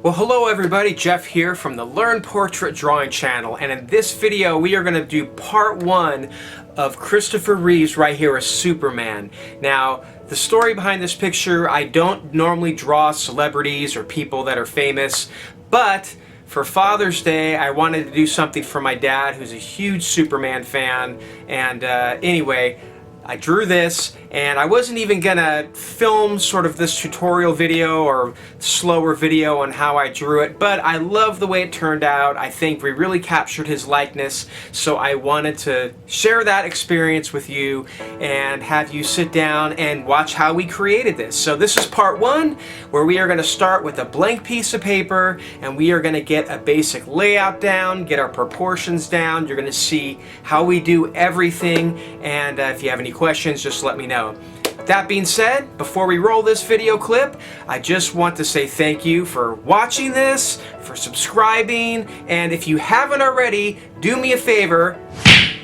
Well, hello everybody, Jeff here from the Learn Portrait Drawing channel, and in this video we are going to do part 1 of Christopher Reeve's right here as Superman. Now, the story behind this picture, I don't normally draw celebrities or people that are famous, but for Father's Day I wanted to do something for my dad, who's a huge Superman fan, and anyway, I drew this, and I wasn't even gonna film sort of this tutorial video or slower video on how I drew it, but I love the way it turned out. I think we really captured his likeness, so I wanted to share that experience with you and have you sit down and watch how we created this. So this is part 1, where we are gonna start with a blank piece of paper, and we are gonna get a basic layout down, get our proportions down. You're gonna see how we do everything, and if you have any questions, just let me know. That being said, before we roll this video clip, I just want to say thank you for watching this, for subscribing, and if you haven't already, do me a favor,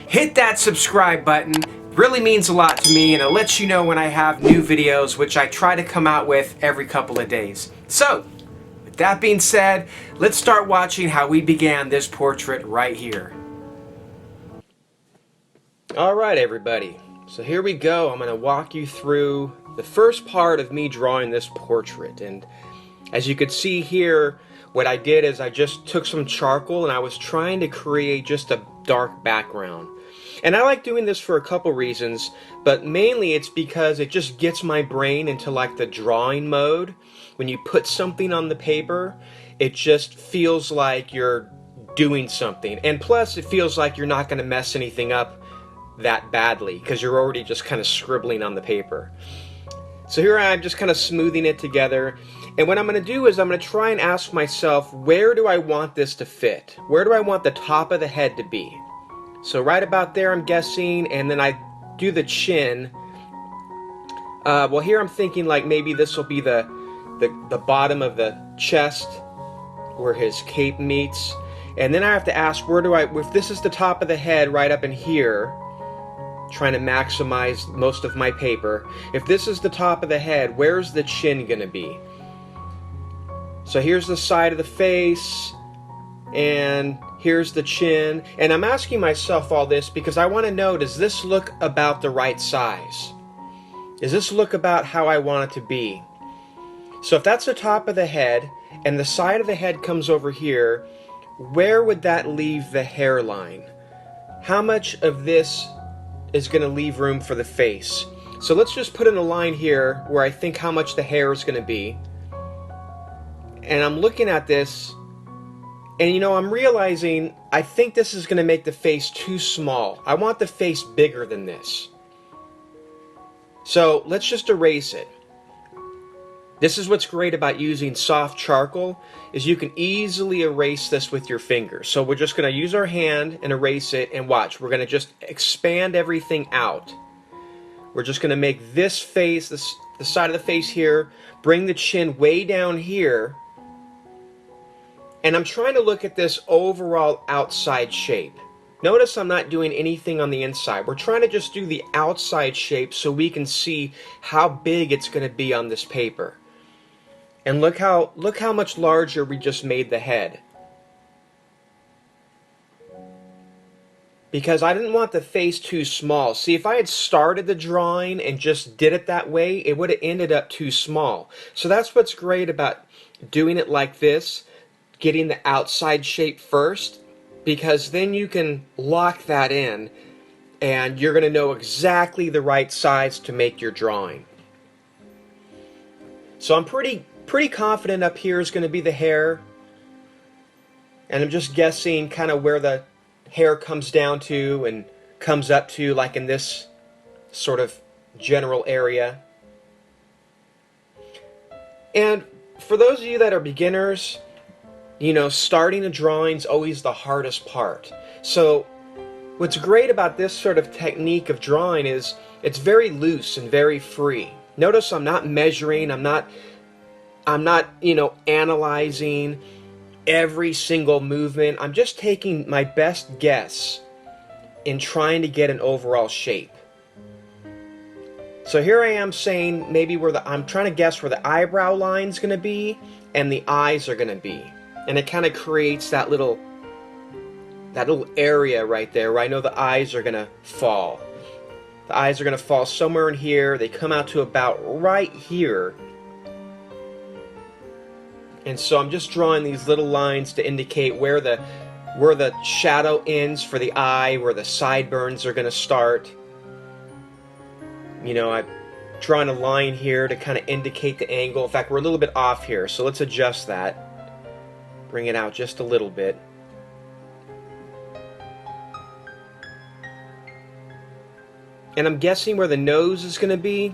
hit that subscribe button. It really means a lot to me, and it lets you know when I have new videos, which I try to come out with every couple of days. So, with that being said, let's start watching how we began this portrait right here. Alright everybody. So here we go. I'm going to walk you through the first part of me drawing this portrait, and as you could see here, what I did is I just took some charcoal and I was trying to create just a dark background. And I like doing this for a couple reasons, but mainly it's because it just gets my brain into like the drawing mode. When you put something on the paper, it just feels like you're doing something, and plus it feels like you're not going to mess anything up that badly because you're already just kind of scribbling on the paper. So here I'm just kind of smoothing it together, and what I'm going to do is I'm going to try and ask myself, where do I want this to fit? Where do I want the top of the head to be? So right about there I'm guessing, and then I do the chin. Well, here I'm thinking like maybe this will be the bottom of the chest where his cape meets, and then I have to ask, where do I, if this is the top of the head right up in here, trying to maximize most of my paper. If this is the top of the head, where's the chin gonna be? So here's the side of the face, and here's the chin, and I'm asking myself all this because I want to know, does this look about the right size? Does this look about how I want it to be? So if that's the top of the head, and the side of the head comes over here, where would that leave the hairline? How much of this is going to leave room for the face? So let's just put in a line here where I think how much the hair is going to be. And I'm looking at this, and you know, I'm realizing I think this is going to make the face too small. I want the face bigger than this. So let's just erase it. This is what's great about using soft charcoal, is you can easily erase this with your fingers. So we're just going to use our hand and erase it, and watch, we're going to just expand everything out. We're just going to make this face, the side of the face here, bring the chin way down here, and I'm trying to look at this overall outside shape. Notice I'm not doing anything on the inside. We're trying to just do the outside shape so we can see how big it's going to be on this paper. And look how much larger we just made the head. Because I didn't want the face too small. See, if I had started the drawing and just did it that way, it would have ended up too small. So that's what's great about doing it like this, getting the outside shape first, because then you can lock that in and you're going to know exactly the right size to make your drawing. So I'm pretty confident up here is going to be the hair, and I'm just guessing kind of where the hair comes down to and comes up to, like in this sort of general area. And for those of you that are beginners, you know, starting a drawing is always the hardest part. So what's great about this sort of technique of drawing is it's very loose and very free. Notice I'm not measuring, I'm not, you know, analyzing every single movement. I'm just taking my best guess in trying to get an overall shape. So here I am saying maybe where I'm trying to guess where the eyebrow line's going to be, and the eyes are going to be. And it kind of creates that little area right there where I know the eyes are going to fall. The eyes are going to fall somewhere in here. They come out to about right here. And so I'm just drawing these little lines to indicate where the shadow ends for the eye, where the sideburns are going to start. You know, I'm drawing a line here to kind of indicate the angle. In fact, we're a little bit off here, so let's adjust that. Bring it out just a little bit. And I'm guessing where the nose is going to be.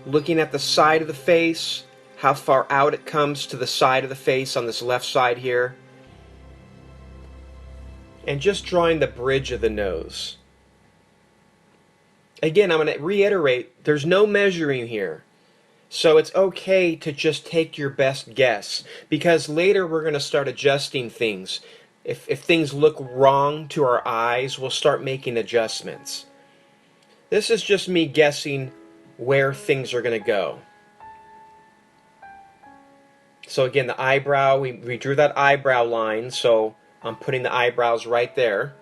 Looking at the side of the face, how far out it comes to the side of the face on this left side here. And just drawing the bridge of the nose. Again, I'm going to reiterate, there's no measuring here. So it's okay to just take your best guess, because later we're going to start adjusting things. If things look wrong to our eyes, we'll start making adjustments. This is just me guessing where things are going to go. So again, the eyebrow, we drew that eyebrow line, so I'm putting the eyebrows right there.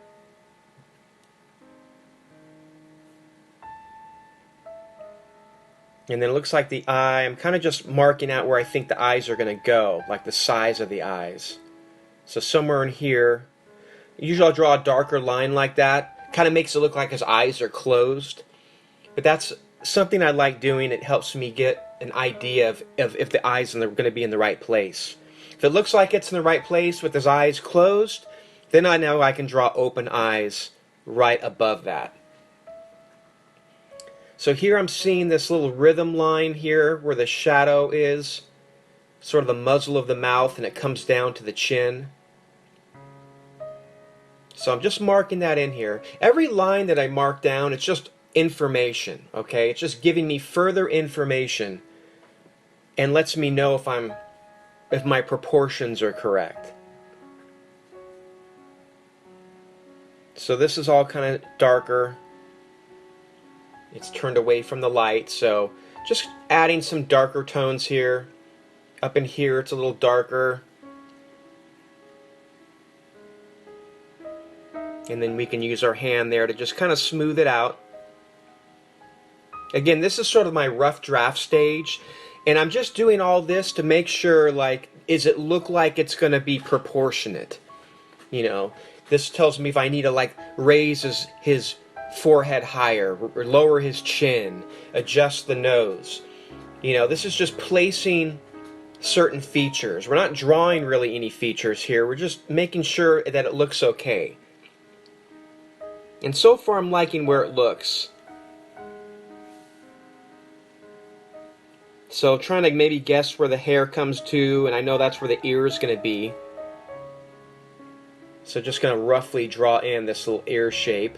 And then it looks like the eye, I'm kind of just marking out where I think the eyes are going to go, like the size of the eyes. So somewhere in here, usually I'll draw a darker line like that. Kind of makes it look like his eyes are closed. But that's something I like doing. It helps me get an idea of if the eyes are going to be in the right place. If it looks like it's in the right place with his eyes closed, then I know I can draw open eyes right above that. So here I'm seeing this little rhythm line here where the shadow is, sort of the muzzle of the mouth, and it comes down to the chin. So I'm just marking that in here. Every line that I mark down, it's just information, okay? It's just giving me further information and lets me know if my proportions are correct. So this is all kind of darker. It's turned away from the light, so just adding some darker tones here. Up in here it's a little darker. And then we can use our hand there to just kind of smooth it out. Again, this is sort of my rough draft stage, and I'm just doing all this to make sure, like, does it look like it's going to be proportionate? You know, this tells me if I need to, like, raise his forehead higher, or lower his chin, adjust the nose. You know, this is just placing certain features. We're not drawing really any features here. We're just making sure that it looks okay. And so far I'm liking where it looks. So trying to maybe guess where the hair comes to, and I know that's where the ear is going to be. So just going to roughly draw in this little ear shape.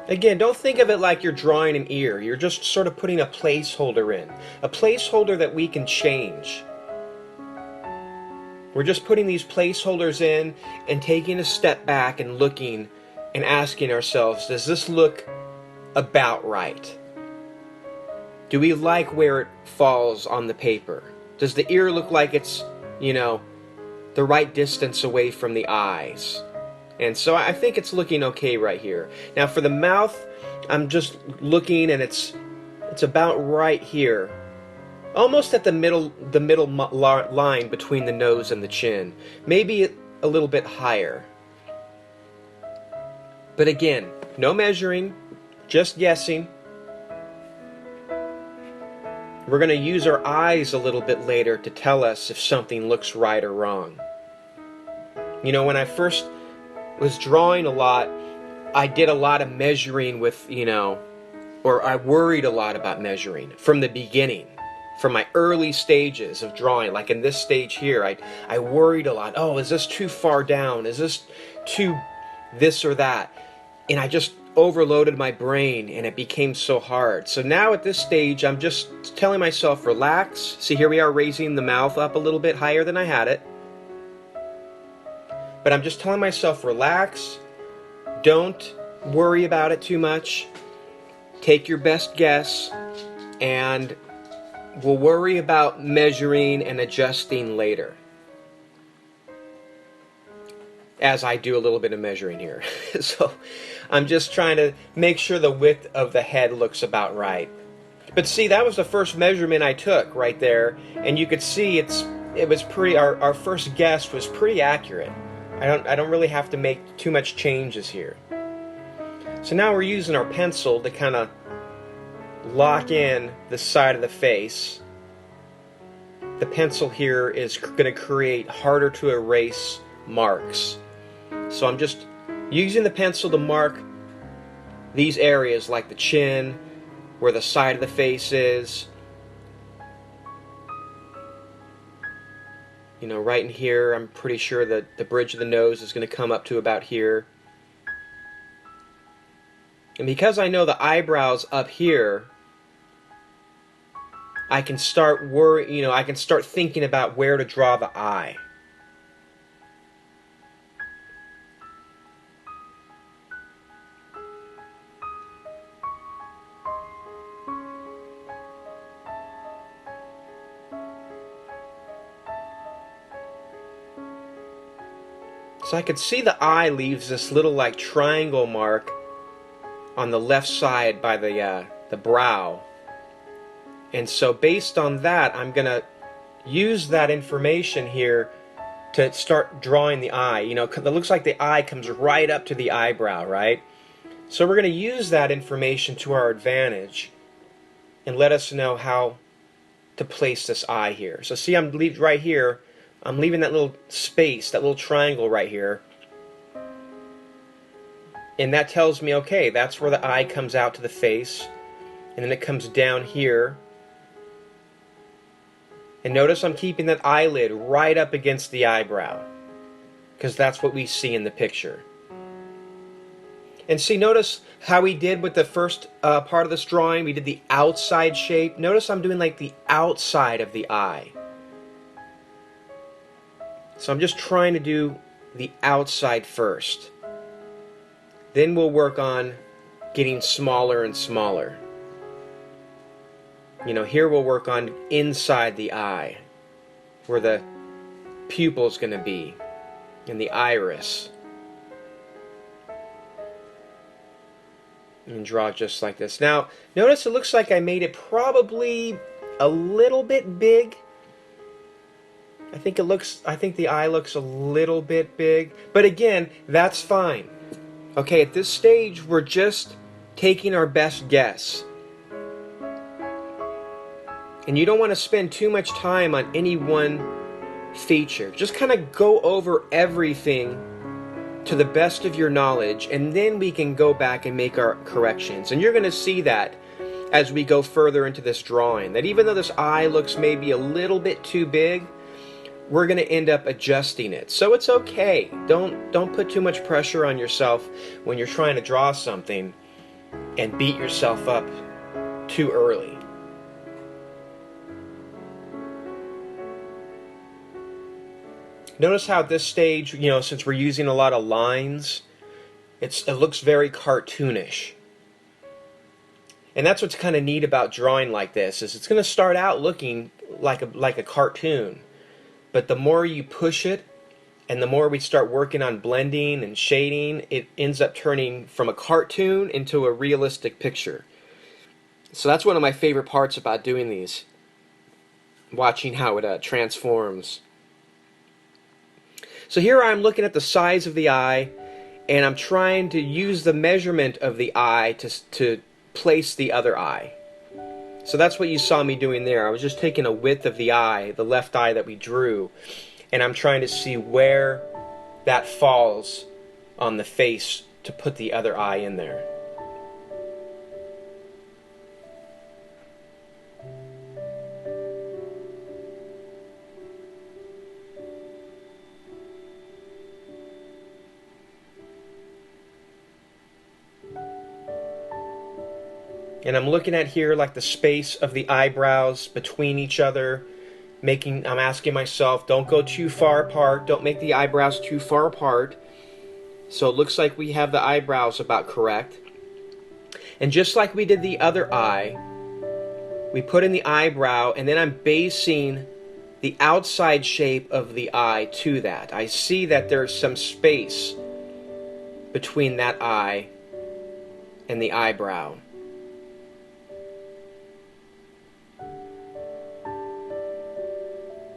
Again, don't think of it like you're drawing an ear. You're just sort of putting a placeholder in. A placeholder that we can change. We're just putting these placeholders in and taking a step back and looking and asking ourselves, does this look about right? Do we like where it falls on the paper? Does the ear look like it's, you know, the right distance away from the eyes? And so I think it's looking okay right here. Now for the mouth, I'm just looking, and it's about right here. Almost at the middle line between the nose and the chin. Maybe a little bit higher. But again, no measuring, just guessing. We're going to use our eyes a little bit later to tell us if something looks right or wrong. You know, when I first was drawing a lot, I did a lot of measuring with, you know, or I worried a lot about measuring from the beginning. From my early stages of drawing, like in this stage here, I worried a lot. Oh, is this too far down? Is this too this or that? And I just overloaded my brain, and it became so hard. So now at this stage, I'm just telling myself, relax. See, here we are raising the mouth up a little bit higher than I had it. But I'm just telling myself, relax. Don't worry about it too much. Take your best guess, and we'll worry about measuring and adjusting later, as I do a little bit of measuring here. So I'm just trying to make sure the width of the head looks about right. But see, that was the first measurement I took right there, and you could see it was pretty. Our first guess was pretty accurate. I don't really have to make too much changes here. So now we're using our pencil to kind of lock in the side of the face. The pencil here is going to create harder to erase marks. So I'm just using the pencil to mark these areas like the chin, where the side of the face is. You know, right in here, I'm pretty sure that the bridge of the nose is going to come up to about here. And because I know the eyebrows up here, I can start I can start thinking about where to draw the eye. So I could see the eye leaves this little like triangle mark on the left side by the brow. And so based on that, I'm going to use that information here to start drawing the eye. You know, it looks like the eye comes right up to the eyebrow, right? So we're going to use that information to our advantage and let us know how to place this eye here. So see, I'm right here. I'm leaving that little space, that little triangle right here. And that tells me, okay, that's where the eye comes out to the face. And then it comes down here. And notice I'm keeping that eyelid right up against the eyebrow, because that's what we see in the picture. And see, notice how we did with the first part of this drawing. We did the outside shape. Notice I'm doing like the outside of the eye. So I'm just trying to do the outside first. Then we'll work on getting smaller and smaller. You know, here we'll work on inside the eye, where the pupil's going to be, and the iris. And draw just like this. Now, notice it looks like I made it probably a little bit big. I think the eye looks a little bit big, but again, that's fine. Okay, at this stage, we're just taking our best guess. And you don't want to spend too much time on any one feature. Just kind of go over everything to the best of your knowledge, and then we can go back and make our corrections. And you're going to see that as we go further into this drawing, that even though this eye looks maybe a little bit too big, we're going to end up adjusting it. So it's okay. Don't put too much pressure on yourself when you're trying to draw something and beat yourself up too early. Notice how at this stage, you know, since we're using a lot of lines, it looks very cartoonish. And that's what's kind of neat about drawing like this, is it's going to start out looking like a cartoon. But the more you push it, and the more we start working on blending and shading, it ends up turning from a cartoon into a realistic picture. So that's one of my favorite parts about doing these, watching how it transforms. So here I'm looking at the size of the eye, and I'm trying to use the measurement of the eye to place the other eye. So that's what you saw me doing there. I was just taking a width of the eye, the left eye that we drew, and I'm trying to see where that falls on the face to put the other eye in there. And I'm looking at here like the space of the eyebrows between each other. I'm asking myself, don't go too far apart. Don't make the eyebrows too far apart. So it looks like we have the eyebrows about correct. And just like we did the other eye, we put in the eyebrow, and then I'm basing the outside shape of the eye to that. I see that there's some space between that eye and the eyebrow.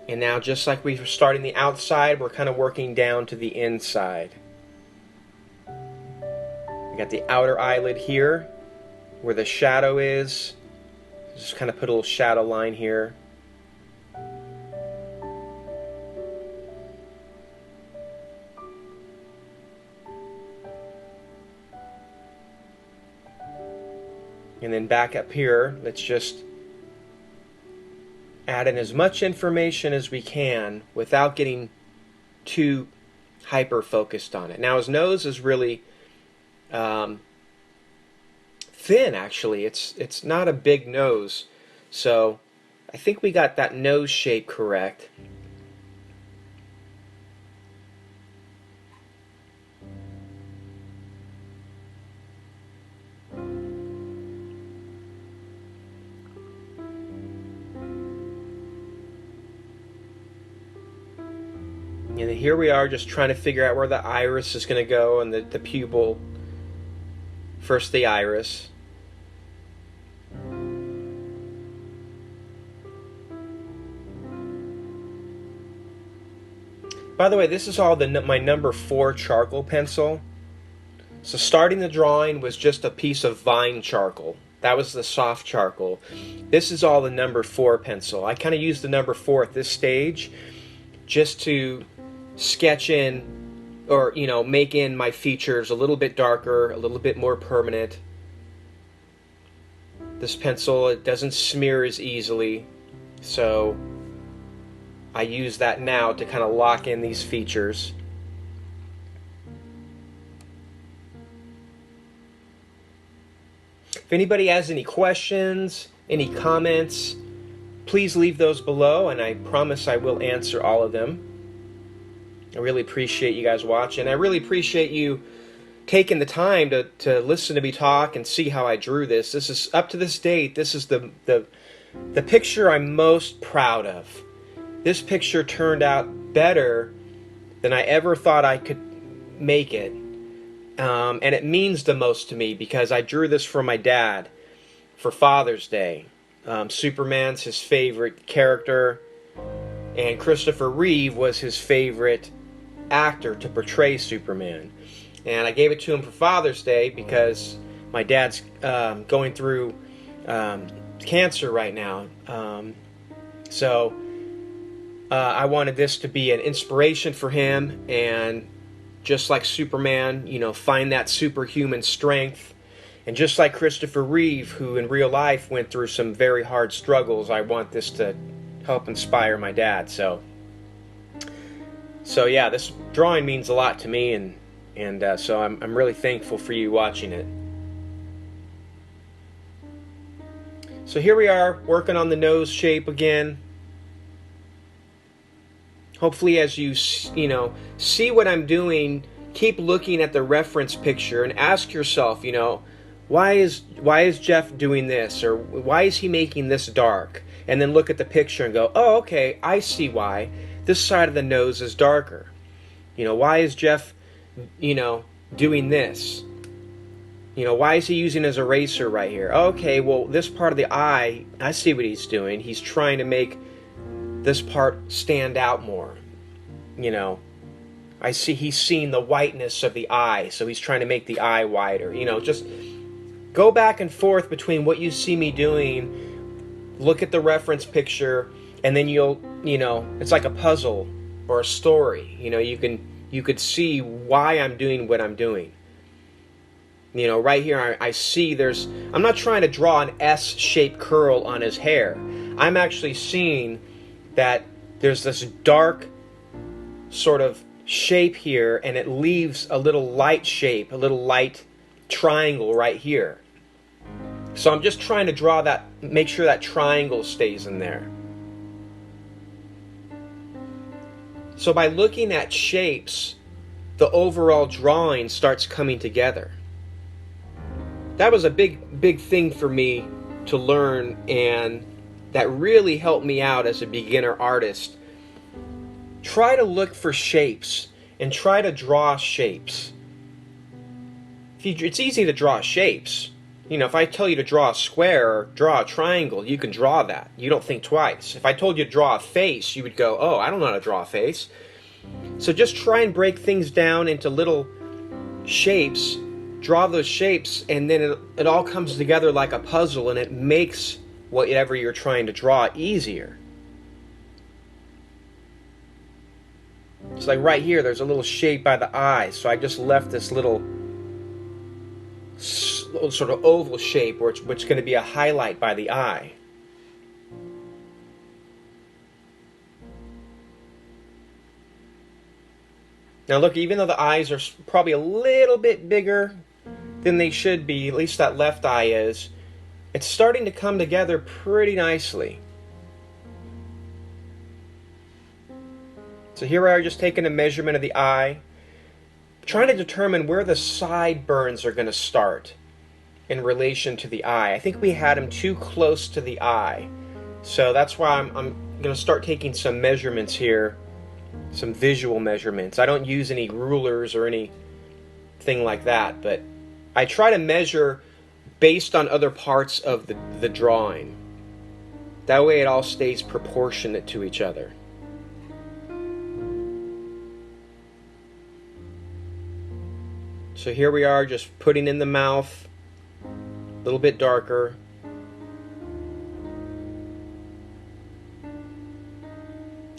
And now, just like we were starting the outside, we're kind of working down to the inside. We got the outer eyelid here, where the shadow is. Just kind of put a little shadow line here. And then back up here, let's just add in as much information as we can without getting too hyper focused on it. Now his nose is really thin, actually. It's not a big nose, so I think we got that nose shape correct. And here we are just trying to figure out where the iris is going to go, and the pupil. First the iris. By the way, this is all my number 4 charcoal pencil. So starting the drawing was just a piece of vine charcoal. That was the soft charcoal. This is all the number 4 pencil. I kind of used the number 4 at this stage just to sketch in, or make in my features a little bit darker, a little bit more permanent. This pencil, it doesn't smear as easily, so I use that now to kind of lock in these features. If anybody has any questions, any comments, please leave those below, and I promise I will answer all of them. I really appreciate you guys watching. I really appreciate you taking the time to listen to me talk and see how I drew this. This is, up to this date, this is the picture I'm most proud of. This picture turned out better than I ever thought I could make it. And it means the most to me because I drew this for my dad for Father's Day. Superman's his favorite character, and Christopher Reeve was his favorite actor to portray Superman. And I gave it to him for Father's Day because my dad's going through cancer right now. So I wanted this to be an inspiration for him, and just like Superman, find that superhuman strength. And just like Christopher Reeve, who in real life went through some very hard struggles, I want this to help inspire my dad. So yeah, this drawing means a lot to me, and so I'm really thankful for you watching it. So here we are, working on the nose shape again. Hopefully, as you see what I'm doing, keep looking at the reference picture and ask yourself, why is Jeff doing this, or why is he making this dark? And then look at the picture and go, oh, okay, I see why. This side of the nose is darker. Why is Jeff, doing this? Why is he using his eraser right here? Okay, well, this part of the eye, I see what he's doing. He's trying to make this part stand out more. I see he's seeing the whiteness of the eye, so he's trying to make the eye wider. Just go back and forth between what you see me doing. Look at the reference picture, and then you'll, it's like a puzzle or a story. You could see why I'm doing what I'm doing. Right here I see I'm not trying to draw an S-shaped curl on his hair. I'm actually seeing that there's this dark sort of shape here, and it leaves a little light shape, a little light triangle right here. So I'm just trying to draw that, make sure that triangle stays in there. So by looking at shapes, the overall drawing starts coming together. That was a big thing for me to learn, and that really helped me out as a beginner artist. Try to look for shapes and try to draw shapes. It's easy to draw shapes. You know, if I tell you to draw a square or draw a triangle, you can draw that. You don't think twice. If I told you to draw a face, you would go, oh, I don't know how to draw a face. So just try and break things down into little shapes, draw those shapes, and then it all comes together like a puzzle, and it makes whatever you're trying to draw easier. It's like right here, there's a little shape by the eye, so I just left this little sort of oval shape which is going to be a highlight by the eye. Now look, even though the eyes are probably a little bit bigger than they should be, at least that left eye is, it's starting to come together pretty nicely. So here we are, just taking a measurement of the eye, trying to determine where the sideburns are going to start in relation to the eye. I think we had them too close to the eye. So that's why I'm going to start taking some measurements here, some visual measurements. I don't use any rulers or anything like that, but I try to measure based on other parts of the drawing. That way it all stays proportionate to each other. So here we are, just putting in the mouth, a little bit darker.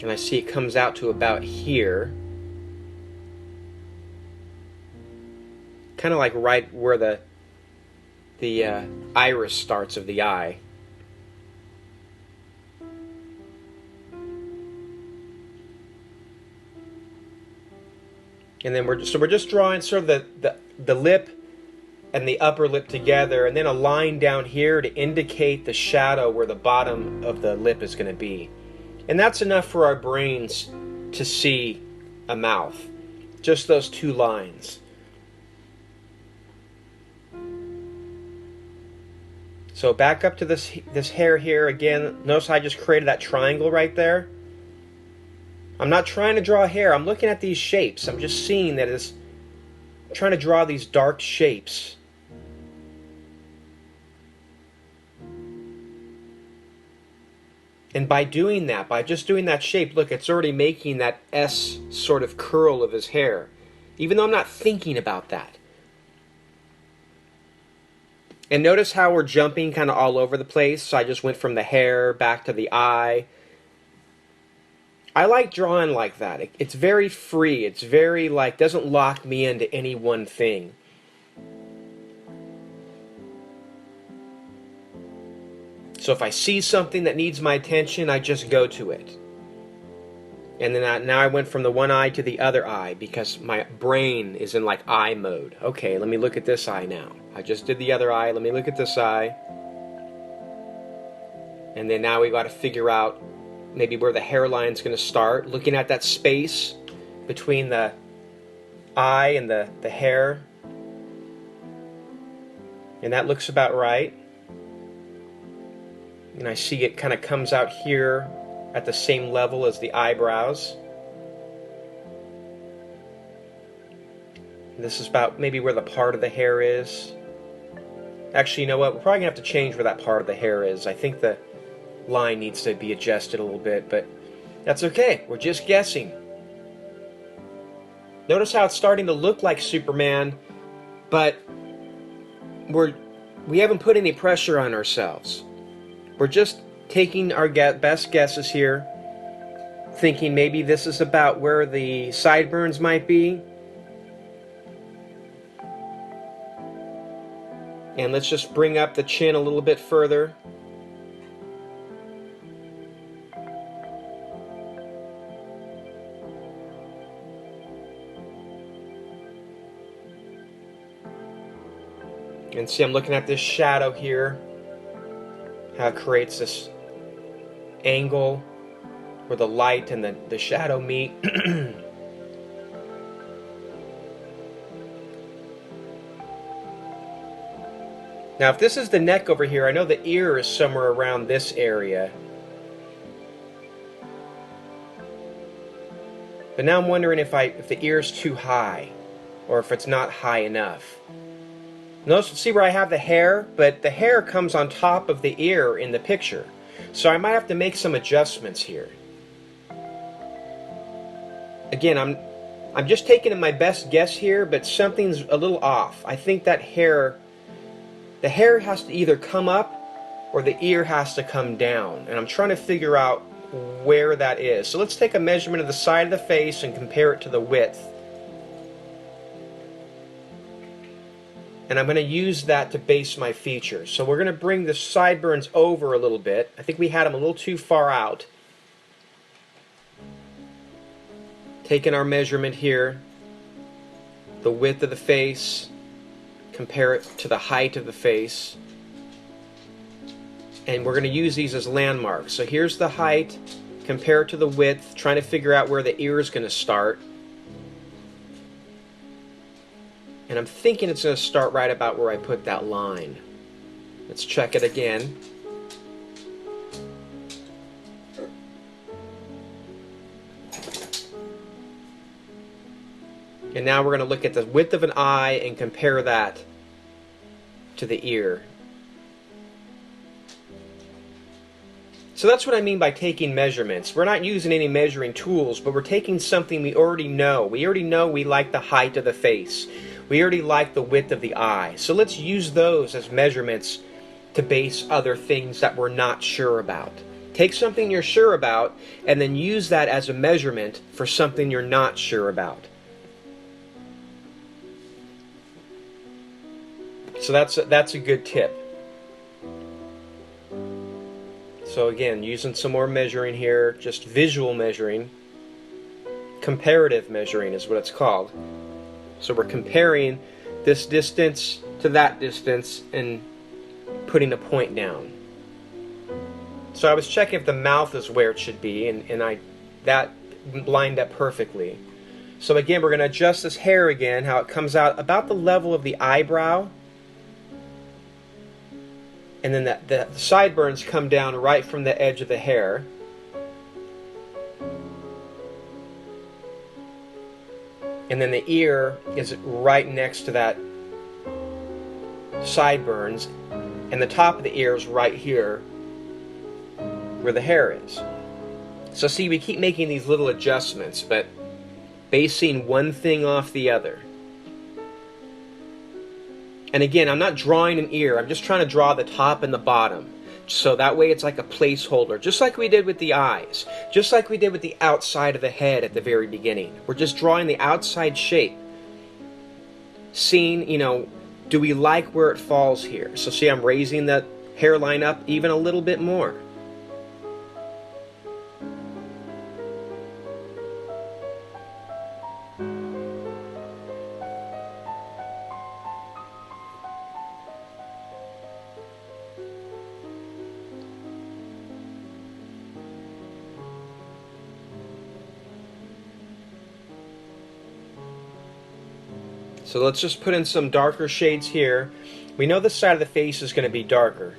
And I see it comes out to about here. Kind of like right where the iris starts of the eye. And then we're just drawing sort of the lip and the upper lip together, and then a line down here to indicate the shadow where the bottom of the lip is going to be. And that's enough for our brains to see a mouth. Just those two lines. So back up to this hair here again. Notice I just created that triangle right there. I'm not trying to draw hair. I'm looking at these shapes. I'm just seeing that it's trying to draw these dark shapes. And by doing that, by just doing that shape, look, it's already making that S sort of curl of his hair, even though I'm not thinking about that. And notice how we're jumping kind of all over the place. So I just went from the hair back to the eye. I like drawing like that. It's very free. It's very, like, doesn't lock me into any one thing. So if I see something that needs my attention, I just go to it. And then now I went from the one eye to the other eye because my brain is in like eye mode. Okay, let me look at this eye now. I just did the other eye. Let me look at this eye. And then now we got to figure out maybe where the hairline's going to start. Looking at that space between the eye and the hair. And that looks about right. And I see it kind of comes out here at the same level as the eyebrows. And this is about maybe where the part of the hair is. Actually, you know what? We're probably going to have to change where that part of the hair is. I think the line needs to be adjusted a little bit, but that's okay. We're just guessing. Notice how it's starting to look like Superman, but we haven't put any pressure on ourselves. We're just taking our best guesses here, thinking maybe this is about where the sideburns might be. And let's just bring up the chin a little bit further. And see, I'm looking at this shadow here, how it creates this angle where the light and the shadow meet. Now if this is the neck over here, I know the ear is somewhere around this area. But now I'm wondering if the ear is too high, or if it's not high enough. Notice, see where I have the hair, but the hair comes on top of the ear in the picture. So I might have to make some adjustments here. Again, I'm just taking my best guess here, but something's a little off. I think that the hair has to either come up or the ear has to come down, and I'm trying to figure out where that is. So let's take a measurement of the side of the face and compare it to the width. And I'm going to use that to base my features. So we're going to bring the sideburns over a little bit. I think we had them a little too far out. Taking our measurement here, the width of the face, compare it to the height of the face. And we're going to use these as landmarks. So here's the height, compare it to the width, trying to figure out where the ear is going to start. And I'm thinking it's going to start right about where I put that line. Let's check it again. And now we're going to look at the width of an eye and compare that to the ear. So that's what I mean by taking measurements. We're not using any measuring tools, but we're taking something we already know. We already know we like the height of the face. We already like the width of the eye. So let's use those as measurements to base other things that we're not sure about. Take something you're sure about and then use that as a measurement for something you're not sure about. So that's a good tip. So again, using some more measuring here, just visual measuring. Comparative measuring is what it's called. So we're comparing this distance to that distance and putting a point down. So I was checking if the mouth is where it should be, and that lined up perfectly. So again, we're going to adjust this hair again, how it comes out about the level of the eyebrow. And then the sideburns come down right from the edge of the hair. And then the ear is right next to that sideburns. And the top of the ear is right here where the hair is. So see, we keep making these little adjustments, but basing one thing off the other. And again, I'm not drawing an ear, I'm just trying to draw the top and the bottom. So that way it's like a placeholder, just like we did with the eyes, just like we did with the outside of the head at the very beginning. We're just drawing the outside shape. Seeing, do we like where it falls here? So see, I'm raising the hairline up even a little bit more. So let's just put in some darker shades here. We know this side of the face is going to be darker.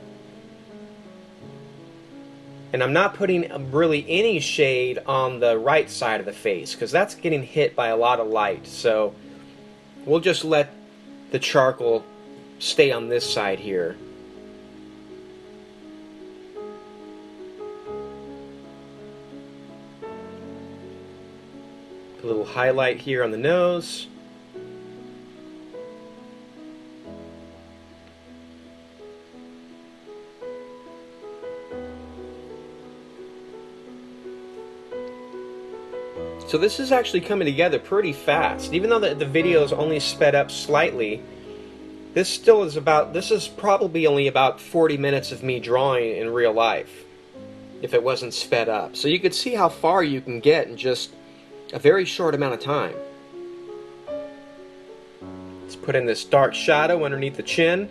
And I'm not putting really any shade on the right side of the face, because that's getting hit by a lot of light. So we'll just let the charcoal stay on this side here. A little highlight here on the nose. So this is actually coming together pretty fast. Even though the video is only sped up slightly, this is probably only about 40 minutes of me drawing in real life, if it wasn't sped up. So you could see how far you can get in just a very short amount of time. Let's put in this dark shadow underneath the chin.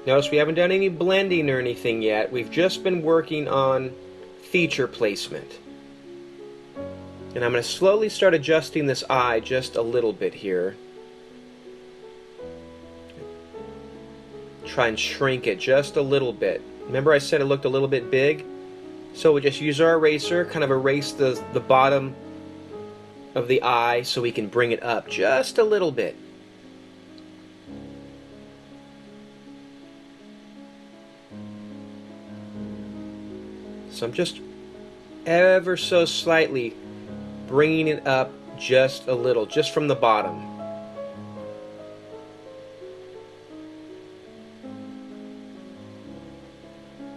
Notice we haven't done any blending or anything yet. We've just been working on feature placement. And I'm going to slowly start adjusting this eye just a little bit here. try and shrink it just a little bit. Remember I said it looked a little bit big? So we just use our eraser, kind of erase the bottom of the eye so we can bring it up just a little bit. So I'm just ever so slightly bringing it up just a little, just from the bottom.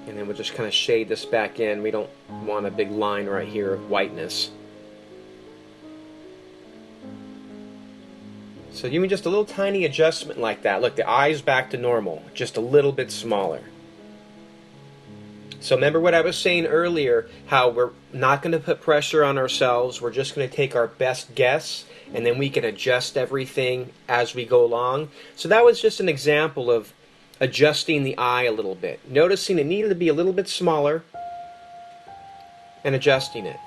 And then we'll just kind of shade this back in. We don't want a big line right here of whiteness. So even just a little tiny adjustment like that. Look, the eye's back to normal, just a little bit smaller. So remember what I was saying earlier, how we're not going to put pressure on ourselves. We're just going to take our best guess, and then we can adjust everything as we go along. So that was just an example of adjusting the eye a little bit. Noticing it needed to be a little bit smaller, and adjusting it.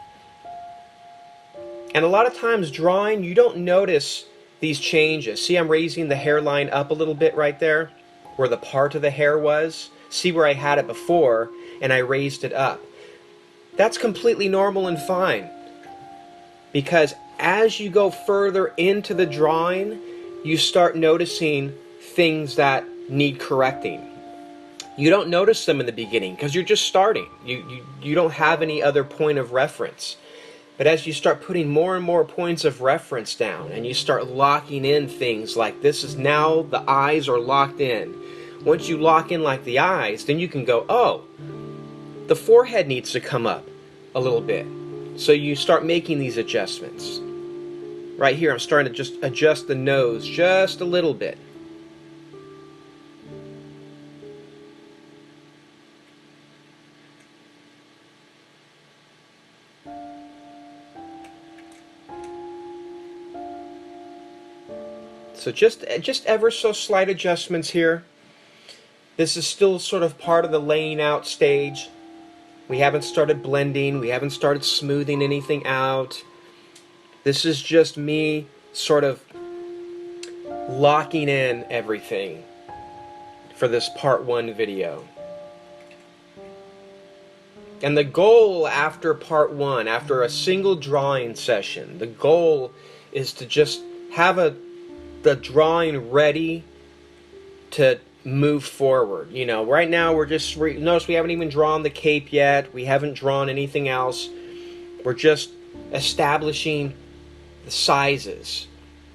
And a lot of times drawing, you don't notice these changes. See, I'm raising the hairline up a little bit right there, where the part of the hair was. See where I had it before, and I raised it up. That's completely normal and fine. Because as you go further into the drawing, you start noticing things that need correcting. You don't notice them in the beginning because you're just starting. You don't have any other point of reference. But as you start putting more and more points of reference down, and you start locking in things like this is now the eyes are locked in. Once you lock in like the eyes, then you can go, oh, the forehead needs to come up a little bit. So you start making these adjustments. Right here, I'm starting to just adjust the nose just a little bit. So just ever so slight adjustments here. This is still sort of part of the laying out stage. We haven't started blending. We haven't started smoothing anything out. This is just me sort of locking in everything for this part 1 video. And the goal after part 1, after a single drawing session, the goal is to just have the drawing ready to move forward. You know, right now we're just, notice we haven't even drawn the cape yet. We haven't drawn anything else. We're just establishing the sizes.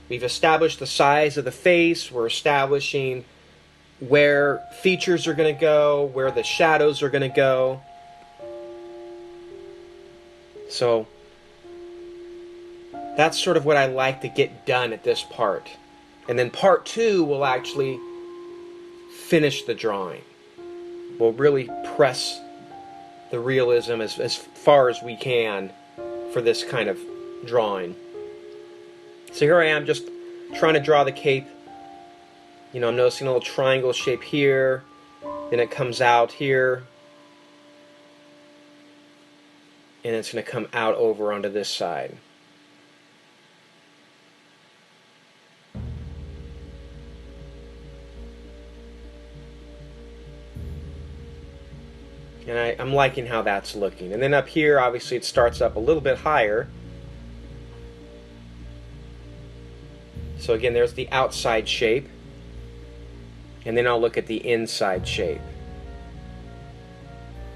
We've established the size of the face. We're establishing where features are going to go, where the shadows are going to go. So that's sort of what I like to get done at this part. And then part 2 will actually finish the drawing. We'll really press the realism as far as we can for this kind of drawing. So here I am just trying to draw the cape. You know, I'm noticing a little triangle shape here. Then it comes out here. And it's going to come out over onto this side. And I'm liking how that's looking. And then up here, obviously, it starts up a little bit higher. So again, there's the outside shape. And then I'll look at the inside shape.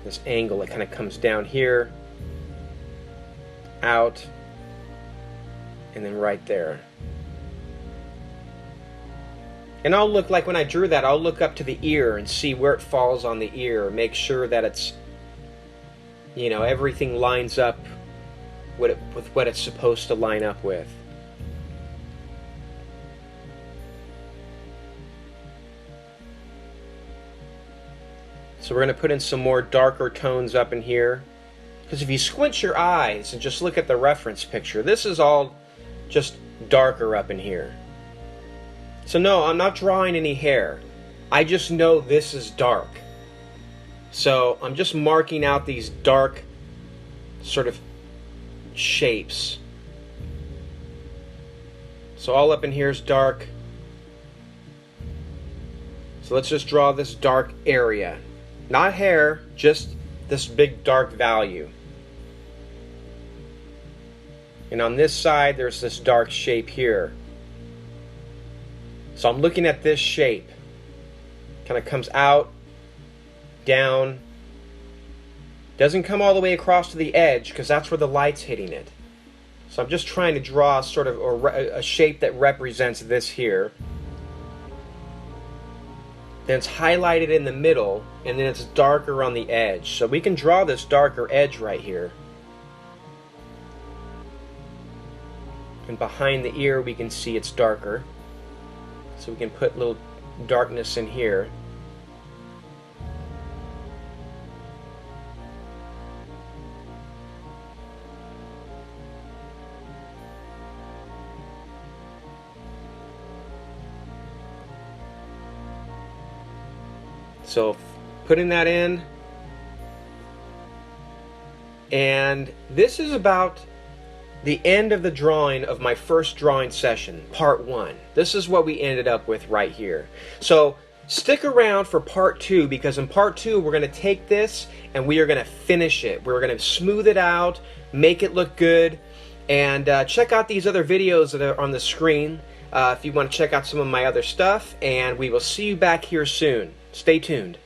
This angle that kind of comes down here, out, and then right there. And I'll look, like when I drew that, I'll look up to the ear and see where it falls on the ear. Make sure that it's, you know, everything lines up with what it's supposed to line up with. So we're going to put in some more darker tones up in here. Because if you squint your eyes and just look at the reference picture, this is all just darker up in here. So no, I'm not drawing any hair. I just know this is dark. So I'm just marking out these dark sort of shapes. So all up in here is dark. So let's just draw this dark area. Not hair, just this big dark value. And on this side, there's this dark shape here. So I'm looking at this shape. Kind of comes out, down. Doesn't come all the way across to the edge because that's where the light's hitting it. So I'm just trying to draw sort of a shape that represents this here. Then it's highlighted in the middle, and then it's darker on the edge. So we can draw this darker edge right here. And behind the ear we can see it's darker. So we can put a little darkness in here. So putting that in, and this is about the end of the drawing of my first drawing session, part 1. This is what we ended up with right here. So stick around for part 2, because in part 2 we're going to take this and we are going to finish it. We're going to smooth it out, make it look good, and check out these other videos that are on the screen if you want to check out some of my other stuff, and we will see you back here soon. Stay tuned.